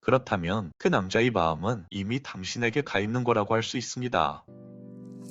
그렇다면 그 남자의 마음은 이미 당신에게 가 있는 거라고 할 수 있습니다.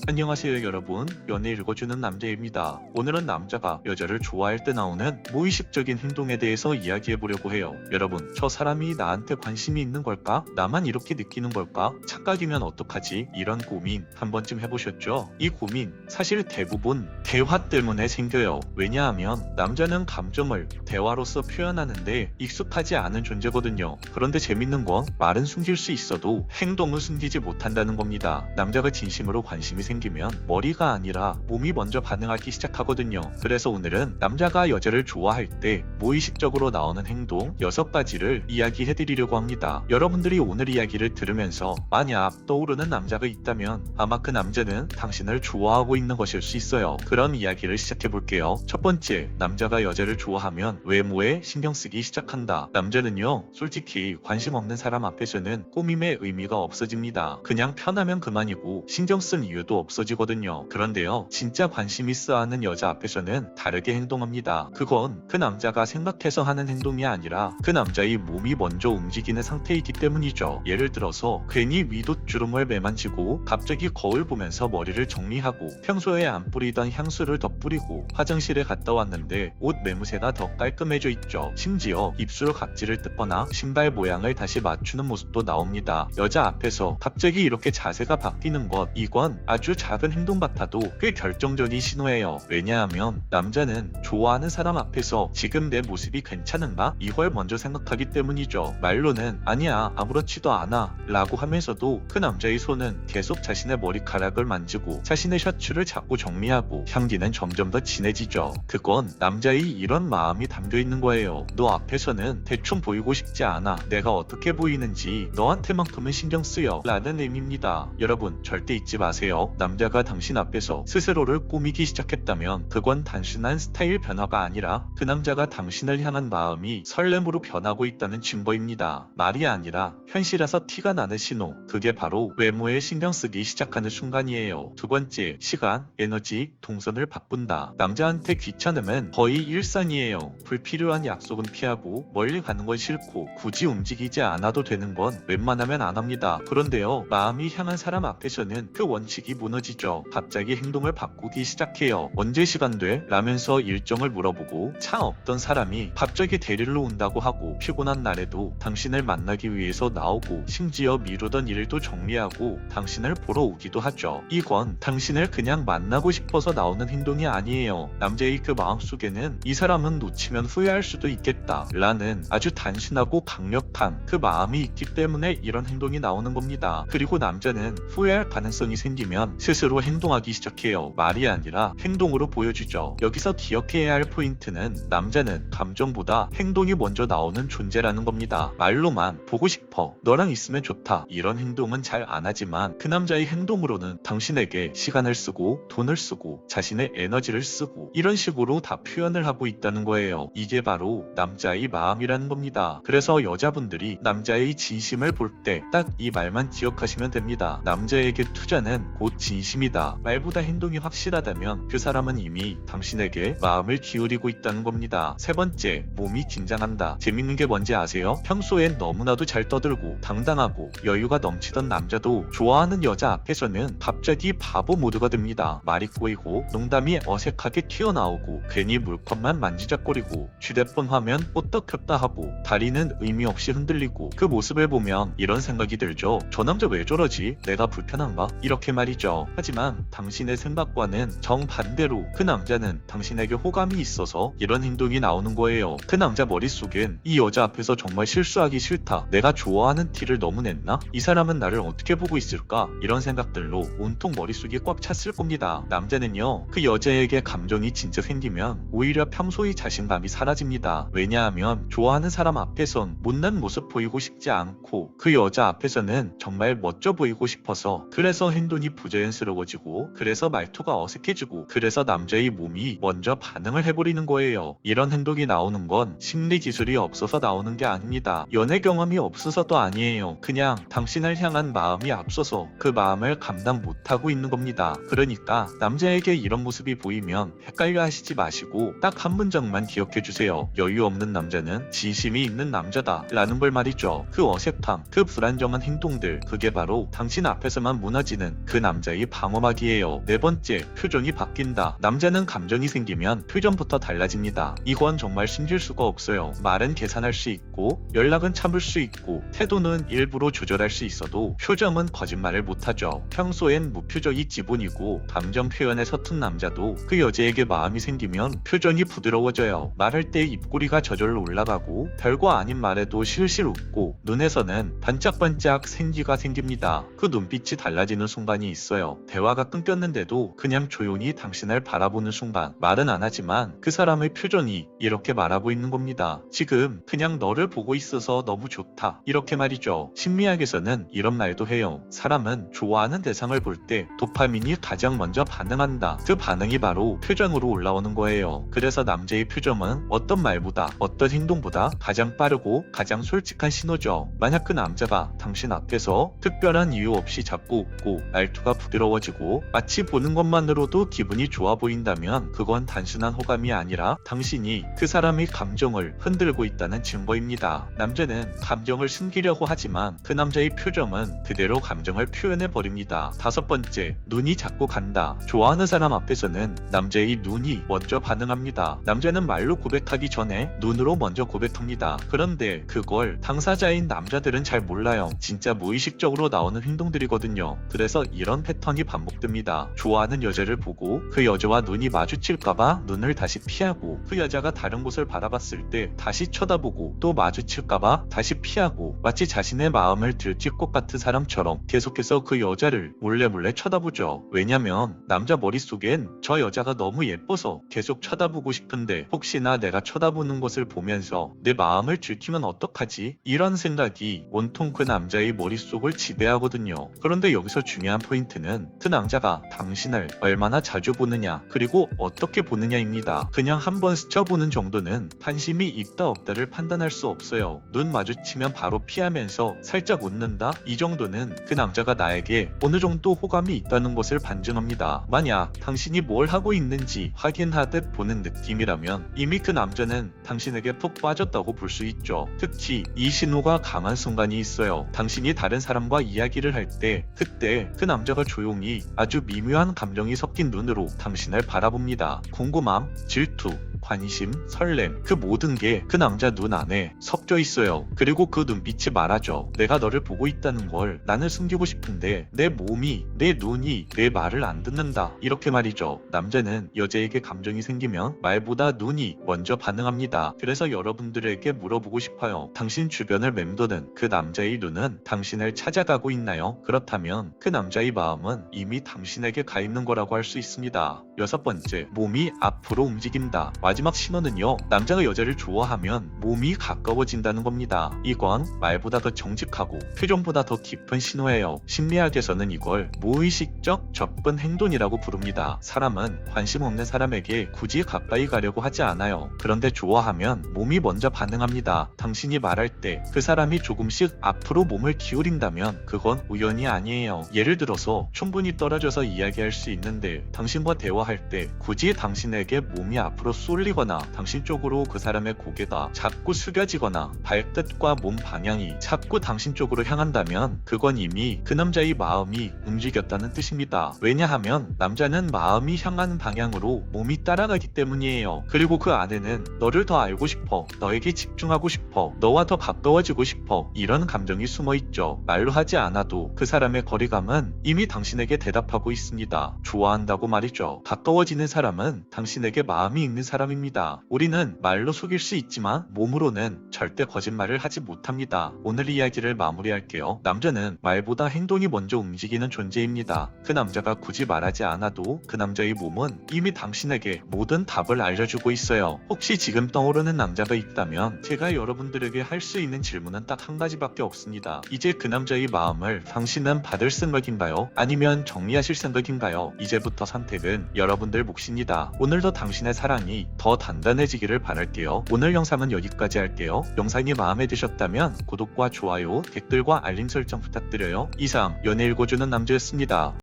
안녕하세요 여러분, 연애 읽어주는 남자입니다. 오늘은 남자가 여자를 좋아할 때 나오는 무의식적인 행동에 대해서 이야기해보려고 해요. 여러분, 저 사람이 나한테 관심이 있는 걸까? 나만 이렇게 느끼는 걸까? 착각이면 어떡하지? 이런 고민 한 번쯤 해보셨죠? 이 고민 사실 대부분 대화 때문에 생겨요. 왜냐하면 남자는 감정을 대화로서 표현하는데 익숙하지 않은 존재거든요. 그런데 재밌는 건 말은 숨길 수 있어도 행동은 숨기지 못한다는 겁니다. 남자가 진심으로 관심이 생기면 머리가 아니라 몸이 먼저 반응하기 시작하거든요. 그래서 오늘은 남자가 여자를 좋아할 때 무의식적으로 나오는 행동 6가지를 이야기해드리려고 합니다. 여러분들이 오늘 이야기를 들으면서 만약 떠오르는 남자가 있다면 아마 그 남자는 당신을 좋아하고 있는 것일 수 있어요. 그럼 이야기를 시작해볼게요. 첫 번째, 남자가 여자를 좋아하면 외모에 신경 쓰기 시작한다. 남자는요, 솔직히 관심 없는 사람 앞에서는 꾸밈의 의미가 없어집니다. 그냥 편하면 그만이고 신경 쓴 이유도 없어지거든요. 그런데요, 진짜 관심 있어 하는 여자 앞에서는 다르게 행동합니다. 그건 그 남자가 생각해서 하는 행동이 아니라 그 남자의 몸이 먼저 움직이는 상태이기 때문이죠. 예를 들어서 괜히 위돗주름을 매만지고 갑자기 거울 보면서 머리를 정리하고 평소에 안 뿌리던 향수를 더 뿌리고 화장실에 갔다 왔는데 옷 매무새가 더 깔끔해져 있죠. 심지어 입술 각질을 뜯거나 신발 모양을 다시 맞추는 모습도 나옵니다. 여자 앞에서 갑자기 이렇게 자세가 바뀌는 것, 이건 아주 작은 행동 같아도 꽤 결정적인 신호예요. 왜냐하면 남자는 좋아하는 사람 앞에서 지금 내 모습이 괜찮은가? 이걸 먼저 생각하기 때문이죠. 말로는 아니야, 아무렇지도 않아 라고 하면서도 그 남자의 손은 계속 자신의 머리카락을 만지고 자신의 셔츠를 자꾸 정리하고 향기는 점점 더 진해지죠. 그건 남자의 이런 마음이 담겨 있는 거예요. 너 앞에서는 대충 보이고 싶지 않아. 내가 어떻게 보이는지 너한테만큼은 신경 쓰여 라는 의미입니다. 여러분, 절대 잊지 마세요. 남자가 당신 앞에서 스스로를 꾸미기 시작했다면 그건 단순한 스타일 변화가 아니라 그 남자가 당신을 향한 마음이 설렘으로 변하고 있다는 증거입니다. 말이 아니라 현실에서 티가 나는 신호, 그게 바로 외모에 신경 쓰기 시작하는 순간이에요. 두 번째, 시간, 에너지, 동선을 바꾼다. 남자한테 귀찮음은 거의 일상이에요. 불필요한 약속은 피하고 멀리 가는 건 싫고 굳이 움직이지 않아도 되는 건 웬만하면 안 합니다. 그런데요, 마음이 향한 사람 앞에서는 그 원칙이 무너지죠. 갑자기 행동을 바꾸기 시작해요. 언제 시간 돼? 라면서 일정을 물어보고 차 없던 사람이 갑자기 데리러 온다고 하고 피곤한 날에도 당신을 만나기 위해서 나오고 심지어 미루던 일도 정리하고 당신을 보러 오기도 하죠. 이건 당신을 그냥 만나고 싶어서 나오는 행동이 아니에요. 남자의 그 마음속에는 이 사람은 놓치면 후회할 수도 있겠다 라는 아주 단순하고 강력한 그 마음이 있기 때문에 이런 행동이 나오는 겁니다. 그리고 남자는 후회할 가능성이 생기면 스스로 행동하기 시작해요. 말이 아니라 행동으로 보여주죠. 여기서 기억해야 할 포인트는 남자는 감정보다 행동이 먼저 나오는 존재라는 겁니다. 말로만 보고 싶어, 너랑 있으면 좋다, 이런 행동은 잘 안 하지만 그 남자의 행동으로는 당신에게 시간을 쓰고 돈을 쓰고 자신의 에너지를 쓰고 이런 식으로 다 표현을 하고 있다는 거예요. 이게 바로 남자의 마음이라는 겁니다. 그래서 여자분들이 남자의 진심을 볼 때 딱 이 말만 기억하시면 됩니다. 남자에게 투자는 곧 진심이다. 말보다 행동이 확실하다면 그 사람은 이미 당신에게 마음을 기울이고 있다는 겁니다. 세 번째, 몸이 긴장한다. 재밌는 게 뭔지 아세요? 평소엔 너무나도 잘 떠들고 당당하고 여유가 넘치던 남자도 좋아하는 여자 앞에서는 갑자기 바보 모드가 됩니다. 말이 꼬이고 농담이 어색하게 튀어나오고 괜히 물컵만 만지작거리고 휴대폰 화면 껐다 켰다 하고 다리는 의미 없이 흔들리고 그 모습을 보면 이런 생각이 들죠. 저 남자 왜 저러지? 내가 불편한가? 이렇게 말이죠. 하지만 당신의 생각과는 정반대로 그 남자는 당신에게 호감이 있어서 이런 행동이 나오는 거예요. 그 남자 머릿속엔 이 여자 앞에서 정말 실수하기 싫다, 내가 좋아하는 티를 너무 냈나? 이 사람은 나를 어떻게 보고 있을까? 이런 생각들로 온통 머릿속이 꽉 찼을 겁니다. 남자는요, 그 여자에게 감정이 진짜 생기면 오히려 평소의 자신감이 사라집니다. 왜냐하면 좋아하는 사람 앞에선 못난 모습 보이고 싶지 않고 그 여자 앞에서는 정말 멋져 보이고 싶어서, 그래서 행동이 부재 자연스러워지고 그래서 말투가 어색해지고 그래서 남자의 몸이 먼저 반응을 해버리는 거예요. 이런 행동이 나오는 건 심리 기술이 없어서 나오는 게 아닙니다. 연애 경험이 없어서도 아니에요. 그냥 당신을 향한 마음이 앞서서 그 마음을 감당 못하고 있는 겁니다. 그러니까 남자에게 이런 모습이 보이면 헷갈려 하시지 마시고 딱 한 문장만 기억해주세요. 여유 없는 남자는 진심이 있는 남자다 라는 걸 말이죠. 그 어색함, 그 불안정한 행동들, 그게 바로 당신 앞에서만 무너지는 그 남자의 방어막이에요. 네 번째, 표정이 바뀐다. 남자는 감정이 생기면 표정부터 달라집니다. 이건 정말 숨길 수가 없어요. 말은 계산할 수 있고 연락은 참을 수 있고 태도는 일부러 조절할 수 있어도 표정은 거짓말을 못하죠. 평소엔 무표정이 기본이고 감정 표현에 서툰 남자도 그 여자에게 마음이 생기면 표정이 부드러워져요. 말할 때 입꼬리가 저절로 올라가고 별거 아닌 말에도 실실 웃고 눈에서는 반짝반짝 생기가 생깁니다. 그 눈빛이 달라지는 순간이 있어요. 대화가 끊겼는데도 그냥 조용히 당신을 바라보는 순간 말은 안 하지만 그 사람의 표정이 이렇게 말하고 있는 겁니다. 지금 그냥 너를 보고 있어서 너무 좋다. 이렇게 말이죠. 심리학에서는 이런 말도 해요. 사람은 좋아하는 대상을 볼 때 도파민이 가장 먼저 반응한다. 그 반응이 바로 표정으로 올라오는 거예요. 그래서 남자의 표정은 어떤 말보다 어떤 행동보다 가장 빠르고 가장 솔직한 신호죠. 만약 그 남자가 당신 앞에서 특별한 이유 없이 자꾸 웃고 말투가 부드러워지고 마치 보는 것만으로도 기분이 좋아 보인다면 그건 단순한 호감이 아니라 당신이 그 사람의 감정을 흔들고 있다는 증거입니다. 남자는 감정을 숨기려고 하지만 그 남자의 표정은 그대로 감정을 표현해 버립니다. 다섯 번째, 눈이 자꾸 간다. 좋아하는 사람 앞에서는 남자의 눈이 먼저 반응합니다. 남자는 말로 고백하기 전에 눈으로 먼저 고백합니다. 그런데 그걸 당사자인 남자들은 잘 몰라요. 진짜 무의식적으로 나오는 행동들이거든요. 그래서 이런 패턴이 반복됩니다. 좋아하는 여자를 보고 그 여자와 눈이 마주칠까봐 눈을 다시 피하고 그 여자가 다른 곳을 바라봤을 때 다시 쳐다보고 또 마주칠까봐 다시 피하고 마치 자신의 마음을 들킬 것 같은 사람처럼 계속해서 그 여자를 몰래 쳐다보죠. 왜냐면 남자 머릿속엔 저 여자가 너무 예뻐서 계속 쳐다보고 싶은데 혹시나 내가 쳐다보는 것을 보면서 내 마음을 들키면 어떡하지? 이런 생각이 온통 그 남자의 머릿속을 지배하거든요. 그런데 여기서 중요한 포인트는 그 남자가 당신을 얼마나 자주 보느냐 그리고 어떻게 보느냐입니다. 그냥 한번 스쳐보는 정도는 관심이 있다 없다를 판단할 수 없어요. 눈 마주치면 바로 피하면서 살짝 웃는다? 이 정도는 그 남자가 나에게 어느 정도 호감이 있다는 것을 반증합니다. 만약 당신이 뭘 하고 있는지 확인하듯 보는 느낌이라면 이미 그 남자는 당신에게 푹 빠졌다고 볼 수 있죠. 특히 이 신호가 강한 순간이 있어요. 당신이 다른 사람과 이야기를 할 때 그때 그 남자가 조용히 아주 미묘한 감정이 섞인 눈으로 당신을 바라봅니다. 궁금함, 질투, 관심, 설렘, 그 모든 게 그 남자 눈 안에 섞여 있어요. 그리고 그 눈빛이 말하죠. 내가 너를 보고 있다는 걸 나는 숨기고 싶은데 내 몸이, 내 눈이 내 말을 안 듣는다. 이렇게 말이죠. 남자는 여자에게 감정이 생기면 말보다 눈이 먼저 반응합니다. 그래서 여러분들에게 물어보고 싶어요. 당신 주변을 맴도는 그 남자의 눈은 당신을 찾아가고 있나요? 그렇다면 그 남자의 마음은 이미 당신에게 가 있는 거라고 할 수 있습니다. 여섯 번째, 몸이 앞으로 움직인다. 마지막 신호는요, 남자가 여자를 좋아하면 몸이 가까워진다는 겁니다. 이건 말보다 더 정직하고 표정보다 더 깊은 신호예요. 심리학에서는 이걸 무의식적 접근 행동이라고 부릅니다. 사람은 관심 없는 사람에게 굳이 가까이 가려고 하지 않아요. 그런데 좋아하면 몸이 먼저 반응합니다. 당신이 말할 때 그 사람이 조금씩 앞으로 몸을 기울인다면 그건 우연이 아니에요. 예를 들어서 충분히 떨어져서 이야기할 수 있는데 당신과 대화할 때 굳이 당신에게 몸이 앞으로 쏠리거나 당신 쪽으로 그 사람의 고개가 자꾸 숙여지거나 발끝과 몸 방향이 자꾸 당신 쪽으로 향한다면 그건 이미 그 남자의 마음이 움직였다는 뜻입니다. 왜냐하면 남자는 마음이 향하는 방향으로 몸이 따라가기 때문이에요. 그리고 그 안에는 너를 더 알고 싶어, 너에게 집중하고 싶어, 너와 더 가까워지고 싶어, 이런 감정이 숨어있죠. 말로 하지 않아도 그 사람의 거리감은 이미 당신에게 대답하고 있습니다. 좋아한다고 말이죠. 가까워지는 사람은 당신에게 마음이 있는 사람이 사람입니다. 우리는 말로 속일 수 있지만 몸으로는 절대 거짓말을 하지 못합니다. 오늘 이야기를 마무리할게요. 남자는 말보다 행동이 먼저 움직이는 존재입니다. 그 남자가 굳이 말하지 않아도 그 남자의 몸은 이미 당신에게 모든 답을 알려주고 있어요. 혹시 지금 떠오르는 남자가 있다면 제가 여러분들에게 할 수 있는 질문은 딱 한 가지밖에 없습니다. 이제 그 남자의 마음을 당신은 받을 생각인가요? 아니면 정리하실 생각인가요? 이제부터 선택은 여러분들 몫입니다. 오늘도 당신의 사랑이 더 단단해지기를 바랄게요. 오늘 영상은 여기까지 할게요. 영상이 마음에 드셨다면 구독과 좋아요, 댓글과 알림 설정 부탁드려요. 이상 연애 읽어주는 남자였습니다.